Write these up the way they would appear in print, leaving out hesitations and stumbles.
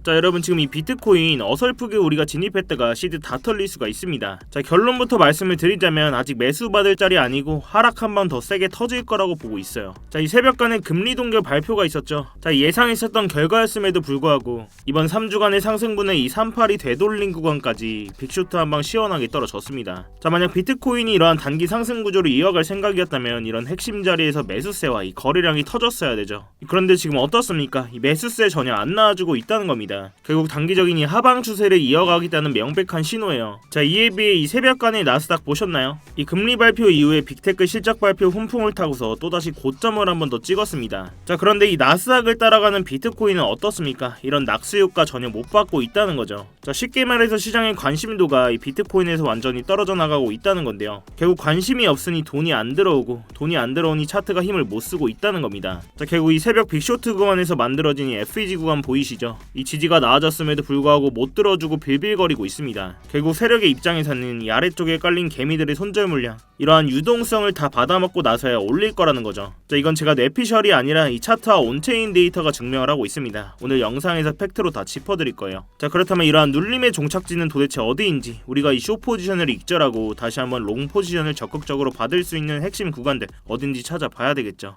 자, 여러분 지금 이 비트코인 어설프게 우리가 진입했다가 시드 다 털릴 수가 있습니다. 자, 결론부터 말씀을 드리자면 아직 매수받을 자리 아니고 하락 한 번 더 세게 터질 거라고 보고 있어요. 자, 이 새벽간에 금리 동결 발표가 있었죠. 자, 예상했었던 결과였음에도 불구하고 이번 3주간의 상승분의 이 38이 되돌린 구간까지 빅쇼트 한 방 시원하게 떨어졌습니다. 자, 만약 비트코인이 이러한 단기 상승 구조를 이어갈 생각이었다면 이런 핵심 자리에서 매수세와 이 거래량이 터졌어야 되죠. 그런데 지금 어떻습니까? 이 매수세 전혀 안 나와주고 있다는 겁니다. 결국 단기적인 이 하방 추세를 이어가겠다는 명백한 신호예요. 자, 이에 비해 이 새벽간의 나스닥 보셨나요? 이 금리 발표 이후에 빅테크 실적 발표 훈풍을 타고서 또다시 고점을 한 번 더 찍었습니다. 자, 그런데 이 나스닥을 따라가는 비트코인은 어떻습니까? 이런 낙수 효과 전혀 못 받고 있다는 거죠. 자, 쉽게 말해서 시장의 관심도가 이 비트코인에서 완전히 떨어져 나가고 있다는 건데요. 결국 관심이 없으니 돈이 안 들어오고 돈이 안 들어오니 차트가 힘을 못 쓰고 있다는 겁니다. 자, 결국 이 새벽 빅쇼트 구간에서 만들어진 이 FEG 구간 보이시죠? 이 지지가 나아졌음에도 불구하고 못 들어주고 빌빌거리고 있습니다. 결국 세력의 입장에서는 이 아래쪽에 깔린 개미들의 손절 물량, 이러한 유동성을 다 받아먹고 나서야 올릴 거라는 거죠. 자, 이건 제가 뇌피셜이 아니라 이 차트와 온체인 데이터가 증명을 하고 있습니다. 오늘 영상에서 팩트로 다 짚어드릴 거예요. 자, 그렇다면 이러한 눌림의 종착지는 도대체 어디인지, 우리가 이 숏 포지션을 익절하고 다시 한번 롱 포지션을 적극적으로 받을 수 있는 핵심 구간들 어딘지 찾아봐야 되겠죠.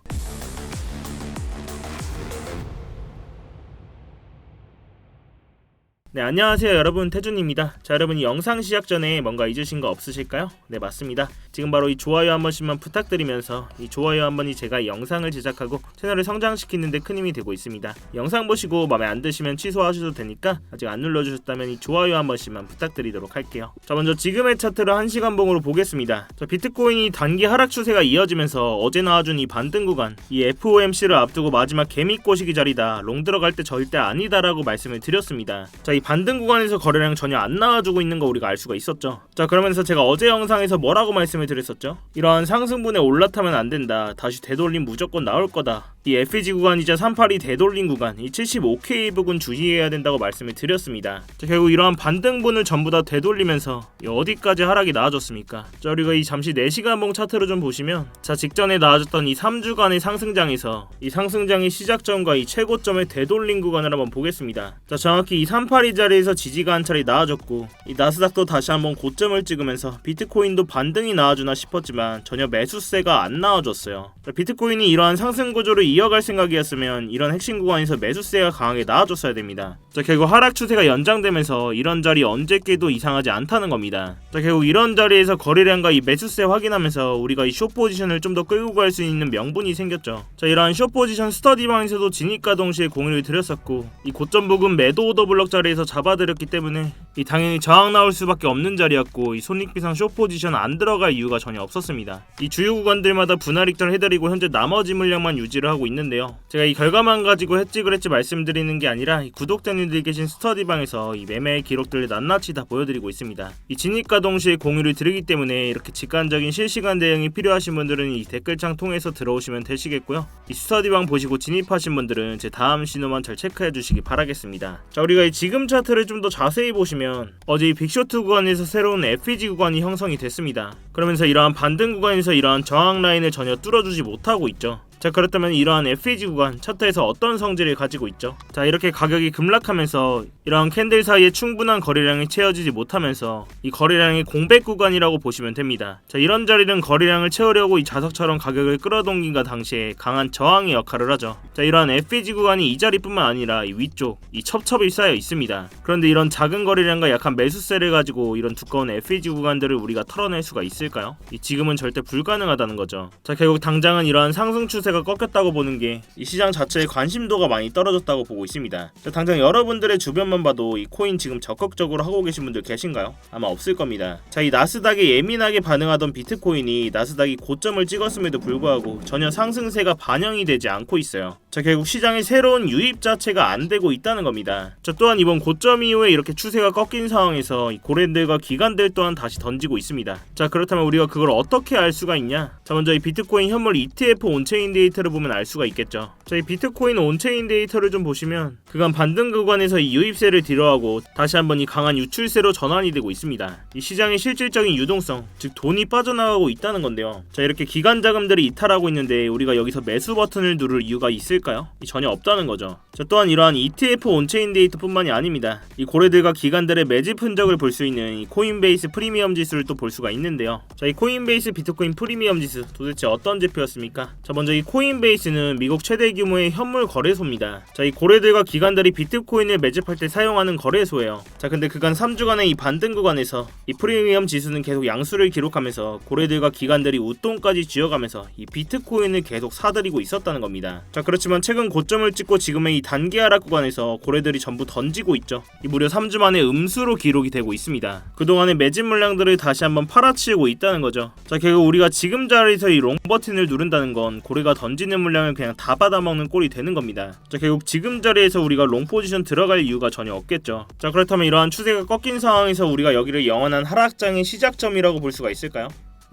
네, 안녕하세요 여러분, 태준입니다. 자, 여러분 이 영상 시작 전에 뭔가 잊으신 거 없으실까요? 네, 맞습니다. 지금 바로 이 좋아요 한 번씩만 부탁드리면서 이 좋아요 한 번이 제가 영상을 제작하고 채널을 성장시키는 데 큰 힘이 되고 있습니다. 영상 보시고 마음에 안 드시면 취소하셔도 되니까 아직 안 눌러주셨다면 이 좋아요 한 번씩만 부탁드리도록 할게요. 자, 먼저 지금의 차트를 1시간 봉으로 보겠습니다. 자, 비트코인이 단기 하락 추세가 이어지면서 어제 나와준 이 반등 구간, 이 FOMC를 앞두고 마지막 개미 꼬시기 자리다, 롱 들어갈 때 절대 아니다라고 말씀을 드렸습니다. 자, 이 반등 구간에서 거래량 전혀 안 나와주고 있는 거 우리가 알 수가 있었죠. 자, 그러면서 제가 어제 영상에서 뭐라고 말씀을 드렸었죠? 이러한 상승분에 올라타면 안 된다, 다시 되돌림 무조건 나올 거다, 이 FEG 구간이자 38이 되돌린 구간, 이 75K 부근 주의해야 된다고 말씀을 드렸습니다. 자, 결국 이러한 반등분을 전부 다 되돌리면서 어디까지 하락이 나와줬습니까? 자, 우리가 이 잠시 4시간 봉 차트로 좀 보시면, 자, 직전에 나와줬던 이 3주간의 상승장에서 이 상승장의 시작점과 이 최고점의 되돌린 구간을 한번 보겠습니다. 자, 정확히 이 38이 자리에서 지지가 한 차례 나와줬고, 이 나스닥도 다시 한번 고점을 찍으면서 비트코인도 반등이 나와주나 싶었지만 전혀 매수세가 안 나와줬어요. 자, 비트코인이 이러한 상승 구조를 이어갈 생각이었으면 이런 핵심 구간에서 매수세가 강하게 나와줬어야 됩니다. 자, 결국 하락 추세가 연장되면서 이런 자리 언제 깨도 이상하지 않다는 겁니다. 자, 결국 이런 자리에서 거래량과 이 매수세 확인하면서 우리가 이 숏 포지션을 좀 더 끌고 갈 수 있는 명분이 생겼죠. 자, 이러한 숏 포지션 스터디방에서도 진입과 동시에 공유를 드렸었고, 이 고점 부근 매도 오더 블럭 자리에서 잡아드렸기 때문에 이 당연히 저항 나올 수밖에 없는 자리였고, 이 손익비상 숏 포지션 안 들어갈 이유가 전혀 없었습니다. 이 주요 구간들마다 분할 익절 해드리고 현재 나머지 물량만 유지를 하고 있는데요. 제가 이 결과만 가지고 했지 그랬지 말씀드리는 게 아니라 이 구독자님들 계신 스터디방에서 이 매매의 기록들을 낱낱이 다 보여드리고 있습니다. 이 진입과 동시에 공유를 드리기 때문에 이렇게 직관적인 실시간 대응이 필요하신 분들은 이 댓글창 통해서 들어오시면 되시겠고요. 이 스터디방 보시고 진입하신 분들은 제 다음 신호만 잘 체크해 주시기 바라겠습니다. 자, 우리가 이 지금 차트를 좀 더 자세히 보시면 어제 이 빅쇼트 구간에서 새로운 FEG 구간이 형성이 됐습니다. 그러면서 이러한 반등 구간에서 이러한 저항 라인을 전혀 뚫어주지 못하고 있죠. 자, 그렇다면 이러한 FEG 구간 차트에서 어떤 성질을 가지고 있죠? 자, 이렇게 가격이 급락하면서 이러한 캔들 사이에 충분한 거래량이 채워지지 못하면서 이 거래량이 공백 구간이라고 보시면 됩니다. 자, 이런 자리는 거래량을 채우려고 이 자석처럼 가격을 끌어당긴과 당시에 강한 저항의 역할을 하죠. 자, 이러한 FEG 구간이 이 자리뿐만 아니라 이 위쪽, 이 첩첩이 쌓여 있습니다. 그런데 이런 작은 거래량과 약한 매수세를 가지고 이런 두꺼운 FEG 구간들을 우리가 털어낼 수가 있을까요? 지금은 절대 불가능하다는 거죠. 자, 결국 당장은 이러한 상승 추세 가 꺾였다고 보는 게 이 시장 자체의 관심도가 많이 떨어졌다고 보고 있습니다. 자, 당장 여러분들의 주변만 봐도 이 코인 지금 적극적으로 하고 계신 분들 계신가요? 아마 없을 겁니다. 자, 이 나스닥에 예민하게 반응하던 비트코인이 나스닥이 고점을 찍었음에도 불구하고 전혀 상승세가 반영이 되지 않고 있어요. 자, 결국 시장의 새로운 유입 자체가 안 되고 있다는 겁니다. 자, 또한 이번 고점 이후에 이렇게 추세가 꺾인 상황에서 이 고랜들과 기관들 또한 다시 던지고 있습니다. 자, 그렇다면 우리가 그걸 어떻게 알 수가 있냐? 자, 먼저 이 비트코인 현물 ETF 온체인 데이터를 보면 알 수가 있겠죠. 자, 이 비트코인 온체인 데이터를 좀 보시면 그간 반등 구간에서 이 유입세를 뒤로하고 다시 한번 이 강한 유출세로 전환이 되고 있습니다. 이 시장의 실질적인 유동성, 즉 돈이 빠져나가고 있다는 건데요. 자, 이렇게 기관 자금들이 이탈하고 있는데 우리가 여기서 매수 버튼을 누를 이유가 있을까요? 있을까요? 전혀 없다는 거죠. 자, 또한 이러한 ETF 온체인 데이터뿐만이 아닙니다. 이 고래들과 기관들의 매집 흔적을 볼 수 있는 이 코인베이스 프리미엄 지수를 또 볼 수가 있는데요. 자, 이 코인베이스 비트코인 프리미엄 지수 도대체 어떤 지표였습니까? 자, 먼저 이 코인베이스는 미국 최대 규모의 현물 거래소입니다. 자, 이 고래들과 기관들이 비트코인을 매집할 때 사용하는 거래소예요. 자, 근데 그간 3주간의 이 반등 구간에서 이 프리미엄 지수는 계속 양수를 기록하면서 고래들과 기관들이 웃돈까지 쥐어가면서 이 비트코인을 계속 사들이고 있었다는 겁니다. 자, 그렇지만 최근 고점을 찍고 지금의 이 단기 하락 구간에서 고래들이 전부 던지고 있죠. 이 무려 3주 만에 음수로 기록이 되고 있습니다. 그동안의 매집 물량들을 다시 한번 팔아치우고 있다는 거죠. 자, 결국 우리가 지금 자리에서 이 롱 버튼을 누른다는 건 고래가 던지는 물량을 그냥 다 받아먹는 꼴이 되는 겁니다. 자, 결국 지금 자리에서 우리가 롱 포지션 들어갈 이유가 전혀 없겠죠. 자, 그렇다면 이러한 추세가 꺾인 상황에서 우리가 여기를 영원한 하락장의 시작점이라고 볼 수가 있을까요?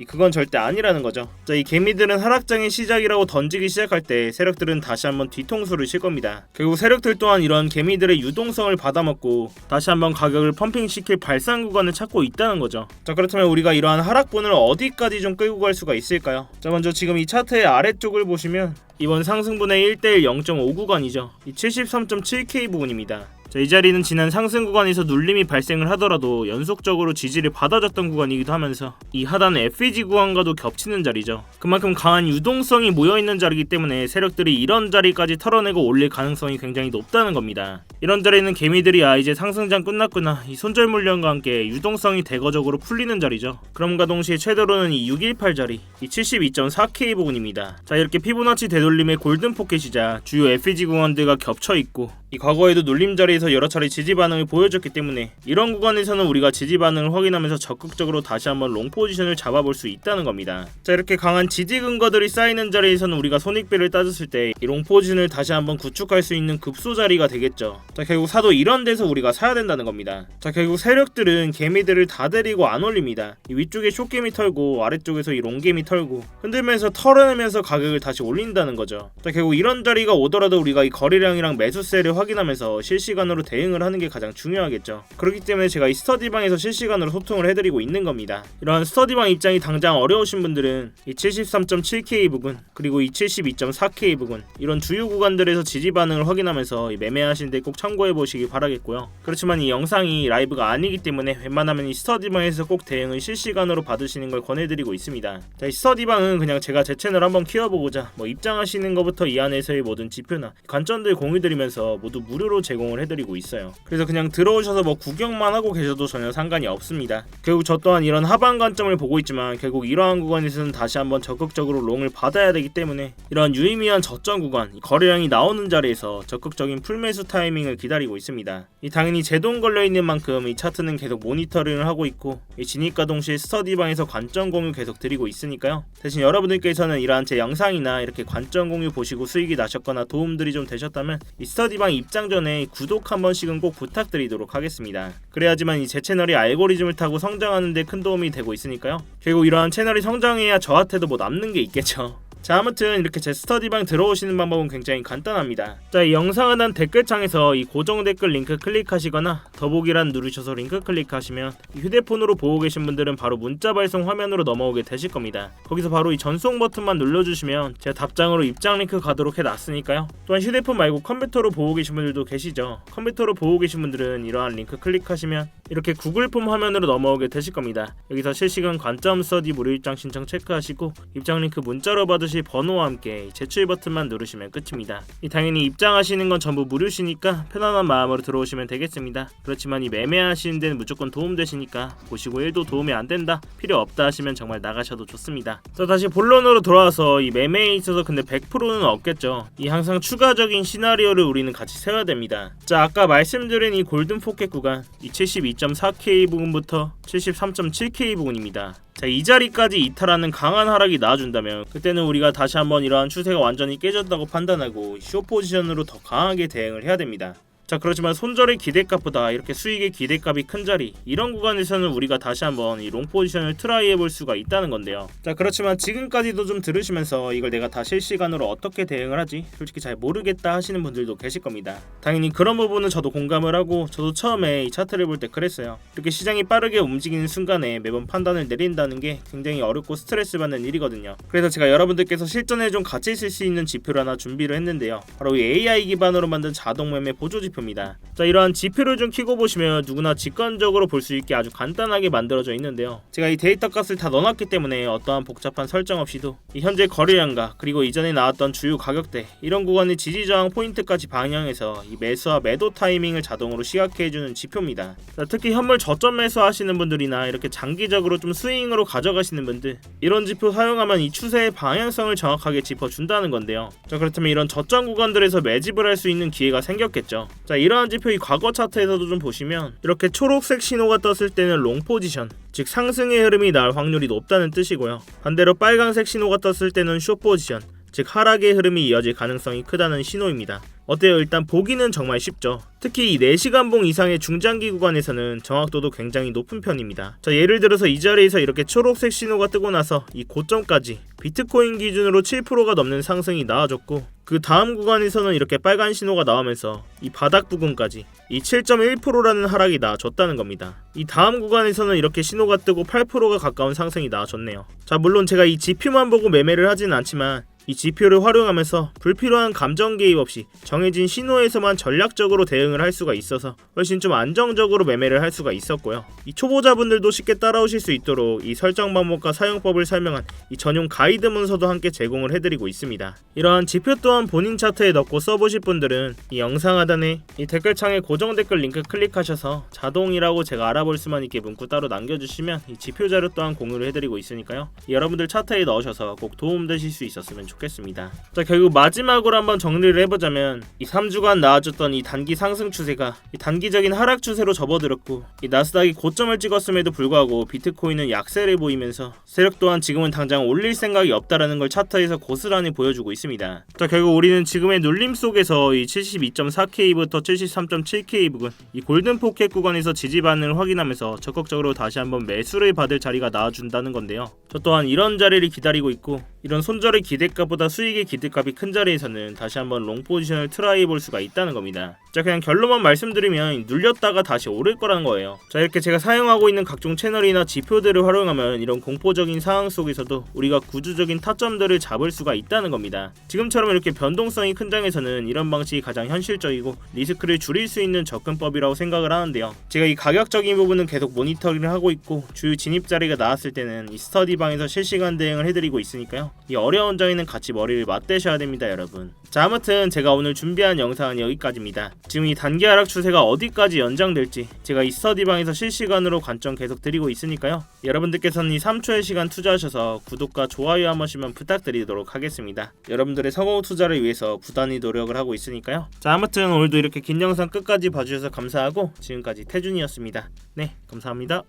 그건 절대 아니라는 거죠. 자, 이 개미들은 하락장의 시작이라고 던지기 시작할 때 세력들은 다시 한번 뒤통수를 칠 겁니다. 결국 세력들 또한 이런 개미들의 유동성을 받아먹고 다시 한번 가격을 펌핑시킬 발산 구간을 찾고 있다는 거죠. 자, 그렇다면 우리가 이러한 하락분을 어디까지 좀 끌고 갈 수가 있을까요? 자, 먼저 지금 이 차트의 아래쪽을 보시면 이번 상승분의 1대1 0.5 구간이죠. 이 73.7K 부분입니다. 자, 이 자리는 지난 상승 구간에서 눌림이 발생을 하더라도 연속적으로 지지를 받아줬던 구간이기도 하면서 이 하단 FEG 구간과도 겹치는 자리죠. 그만큼 강한 유동성이 모여있는 자리이기 때문에 세력들이 이런 자리까지 털어내고 올릴 가능성이 굉장히 높다는 겁니다. 이런 자리는 개미들이 이제 상승장 끝났구나, 이 손절 물량과 함께 유동성이 대거적으로 풀리는 자리죠. 그럼과 동시에 최대로는 이 618 자리, 이 72.4K 부분입니다. 자, 이렇게 피보나치 되돌림의 골든 포켓이자 주요 FEG 구간들과 겹쳐있고 이 과거에도 눌림 자리에서 여러 차례 지지 반응을 보여줬기 때문에 이런 구간에서는 우리가 지지 반응을 확인하면서 적극적으로 다시 한번 롱 포지션을 잡아볼 수 있다는 겁니다. 자, 이렇게 강한 지지 근거들이 쌓이는 자리에서는 우리가 손익비를 따졌을 때 이 롱 포지션을 다시 한번 구축할 수 있는 급소 자리가 되겠죠. 자, 결국 사도 이런 데서 우리가 사야 된다는 겁니다. 자, 결국 세력들은 개미들을 다 데리고 안 올립니다. 이 위쪽에 숏개미 털고 아래쪽에서 이 롱개미 털고 흔들면서 털어내면서 가격을 다시 올린다는 거죠. 자, 결국 이런 자리가 오더라도 우리가 이 거래량이랑 매수세를 확인하면서 실시간으로 대응을 하는 게 가장 중요하겠죠. 그렇기 때문에 제가 이 스터디방에서 실시간으로 소통을 해드리고 있는 겁니다. 이러한 스터디방 입장이 당장 어려우신 분들은 이 73.7K 부근 그리고 이 72.4K 부근 이런 주요 구간들에서 지지 반응을 확인하면서 매매하실 때 꼭 참고해 보시기 바라겠고요. 그렇지만 이 영상이 라이브가 아니기 때문에 웬만하면 이 스터디방에서 꼭 대응을 실시간으로 받으시는 걸 권해드리고 있습니다. 자, 이 스터디방은 그냥 제가 제 채널 한번 키워보고자 입장하시는 것부터 이 안에서의 모든 지표나 관점들 공유드리면서 모두 무료로 제공을 해드리고 있어요. 그래서 그냥 들어오셔서 구경만 하고 계셔도 전혀 상관이 없습니다. 결국 저 또한 이런 하방 관점을 보고 있지만 결국 이러한 구간에서는 다시 한번 적극적으로 롱을 받아야 되기 때문에 이러한 유의미한 저점 구간, 거래량이 나오는 자리에서 적극적인 풀매수 타이밍을 기다리고 있습니다. 당연히 제 돈 걸려있는 만큼 이 차트는 계속 모니터링을 하고 있고 진입과 동시에 스터디방에서 관점 공유 계속 드리고 있으니까요. 대신 여러분들께서는 이러한 제 영상이나 이렇게 관점 공유 보시고 수익이 나셨거나 도움들이 좀 되셨다면 이 스터디방 입장 전에 구독 한 번씩은 꼭 부탁드리도록 하겠습니다. 그래야지만 제 채널이 알고리즘을 타고 성장하는 데 큰 도움이 되고 있으니까요. 결국 이러한 채널이 성장해야 저한테도 남는 게 있겠죠. 자, 아무튼 이렇게 제 스터디방 들어오시는 방법은 굉장히 간단합니다. 자, 이 영상은 한 댓글창에서 이 고정 댓글 링크 클릭하시거나 더보기란 누르셔서 링크 클릭하시면 이 휴대폰으로 보고 계신 분들은 바로 문자 발송 화면으로 넘어오게 되실 겁니다. 거기서 바로 이 전송 버튼만 눌러주시면 제가 답장으로 입장 링크 가도록 해놨으니까요. 또한 휴대폰 말고 컴퓨터로 보고 계신 분들도 계시죠. 컴퓨터로 보고 계신 분들은 이러한 링크 클릭하시면 이렇게 구글 폼 화면으로 넘어오게 되실 겁니다. 여기서 실시간 관점 스터디 무료 입장 신청 체크하시고 입장 링크 문자로 받으실 번호와 함께 제출 버튼만 누르시면 끝입니다. 당연히 입장하시는 건 전부 무료시니까 편안한 마음으로 들어오시면 되겠습니다. 그렇지만 이 매매하시는 데는 무조건 도움되시니까 보시고 1도 도움이 안 된다, 필요 없다 하시면 정말 나가셔도 좋습니다. 자, 다시 본론으로 돌아와서 이 매매에 있어서 근데 100%는 없겠죠. 항상 추가적인 시나리오를 우리는 같이 세워야 됩니다. 자, 아까 말씀드린 이 골든 포켓 구간 이 72.4K 부분부터 73.7K 부분입니다. 자, 이 자리까지 이탈하는 강한 하락이 나와준다면 그때는 우리가 다시 한번 이러한 추세가 완전히 깨졌다고 판단하고 숏 포지션으로 더 강하게 대응을 해야 됩니다. 자, 그렇지만 손절의 기대값보다 이렇게 수익의 기대값이 큰 자리, 이런 구간에서는 우리가 다시 한번 이 롱 포지션을 트라이 해볼 수가 있다는 건데요. 자, 그렇지만 지금까지도 좀 들으시면서 이걸 내가 다 실시간으로 어떻게 대응을 하지? 솔직히 잘 모르겠다 하시는 분들도 계실 겁니다. 당연히 그런 부분은 저도 공감을 하고, 저도 처음에 이 차트를 볼 때 그랬어요. 이렇게 시장이 빠르게 움직이는 순간에 매번 판단을 내린다는 게 굉장히 어렵고 스트레스 받는 일이거든요. 그래서 제가 여러분들께서 실전에 좀 같이 쓸 수 있는 지표를 하나 준비를 했는데요. 바로 이 AI 기반으로 만든 자동 매매 보조 지표입니다. 자, 이러한 지표를 좀 켜고 보시면 누구나 직관적으로 볼 수 있게 아주 간단하게 만들어져 있는데요. 제가 이 데이터 값을 다 넣어놨기 때문에 어떠한 복잡한 설정 없이도 이 현재 거래량과 그리고 이전에 나왔던 주요 가격대, 이런 구간의 지지저항 포인트까지 방향해서 이 매수와 매도 타이밍을 자동으로 시각해주는 지표입니다. 자, 특히 현물 저점 매수 하시는 분들이나 이렇게 장기적으로 좀 스윙으로 가져가시는 분들, 이런 지표 사용하면 이 추세의 방향성을 정확하게 짚어준다는 건데요. 자, 그렇다면 이런 저점 구간들에서 매집을 할 수 있는 기회가 생겼겠죠. 자, 이러한 지표 이 과거 차트에서도 좀 보시면 이렇게 초록색 신호가 떴을 때는 롱 포지션, 즉 상승의 흐름이 나올 확률이 높다는 뜻이고요. 반대로 빨간색 신호가 떴을 때는 숏 포지션, 즉 하락의 흐름이 이어질 가능성이 크다는 신호입니다. 어때요? 일단 보기는 정말 쉽죠. 특히 이 4시간봉 이상의 중장기 구간에서는 정확도도 굉장히 높은 편입니다. 자, 예를 들어서 이 자리에서 이렇게 초록색 신호가 뜨고 나서 이 고점까지 비트코인 기준으로 7%가 넘는 상승이 나와줬고, 그 다음 구간에서는 이렇게 빨간 신호가 나오면서 이 바닥 부근까지 이 7.1%라는 하락이 나와줬다는 겁니다. 이 다음 구간에서는 이렇게 신호가 뜨고 8%가 가까운 상승이 나와줬네요. 자, 물론 제가 이 지표만 보고 매매를 하진 않지만 이 지표를 활용하면서 불필요한 감정 개입 없이 정해진 신호에서만 전략적으로 대응을 할 수가 있어서 훨씬 좀 안정적으로 매매를 할 수가 있었고요. 이 초보자분들도 쉽게 따라오실 수 있도록 이 설정 방법과 사용법을 설명한 이 전용 가이드 문서도 함께 제공을 해드리고 있습니다. 이러한 지표 또한 본인 차트에 넣고 써보실 분들은 이 영상 하단에 이 댓글창에 고정 댓글 링크 클릭하셔서 자동이라고 제가 알아볼 수만 있게 문구 따로 남겨주시면 이 지표 자료 또한 공유를 해드리고 있으니까요. 여러분들 차트에 넣으셔서 꼭 도움되실 수 있었으면 좋겠습니다. 자, 결국 마지막으로 한번 정리를 해보자면 이 3주간 나와줬던 이 단기 상승 추세가 이 단기적인 하락 추세로 접어들었고, 이 나스닥이 고점을 찍었음에도 불구하고 비트코인은 약세를 보이면서 세력 또한 지금은 당장 올릴 생각이 없다라는 걸 차트에서 고스란히 보여주고 있습니다. 자, 결국 우리는 지금의 눌림 속에서 이 72.4K부터 73.7K 부근 이 골든 포켓 구간에서 지지 반응을 확인하면서 적극적으로 다시 한번 매수를 받을 자리가 나와준다는 건데요. 저 또한 이런 자리를 기다리고 있고, 이런 손절의 기대값보다 수익의 기대값이 큰 자리에서는 다시 한번 롱 포지션을 트라이 해볼 수가 있다는 겁니다. 자, 그냥 결론만 말씀드리면 눌렸다가 다시 오를 거라는 거예요. 자, 이렇게 제가 사용하고 있는 각종 채널이나 지표들을 활용하면 이런 공포적인 상황 속에서도 우리가 구조적인 타점들을 잡을 수가 있다는 겁니다. 지금처럼 이렇게 변동성이 큰 장에서는 이런 방식이 가장 현실적이고 리스크를 줄일 수 있는 접근법이라고 생각을 하는데요. 제가 이 가격적인 부분은 계속 모니터링을 하고 있고, 주요 진입 자리가 나왔을 때는 이 스터디방에서 실시간 대응을 해드리고 있으니까요. 이 어려운 장에는 같이 머리를 맞대셔야 됩니다, 여러분. 자, 아무튼 제가 오늘 준비한 영상은 여기까지입니다. 지금 이 단기 하락 추세가 어디까지 연장될지 제가 이 스터디방에서 실시간으로 관점 계속 드리고 있으니까요. 여러분들께서는 이 3초의 시간 투자하셔서 구독과 좋아요 한 번씩만 부탁드리도록 하겠습니다. 여러분들의 성공 투자를 위해서 부단히 노력을 하고 있으니까요. 자, 아무튼 오늘도 이렇게 긴 영상 끝까지 봐주셔서 감사하고, 지금까지 태준이었습니다. 네, 감사합니다.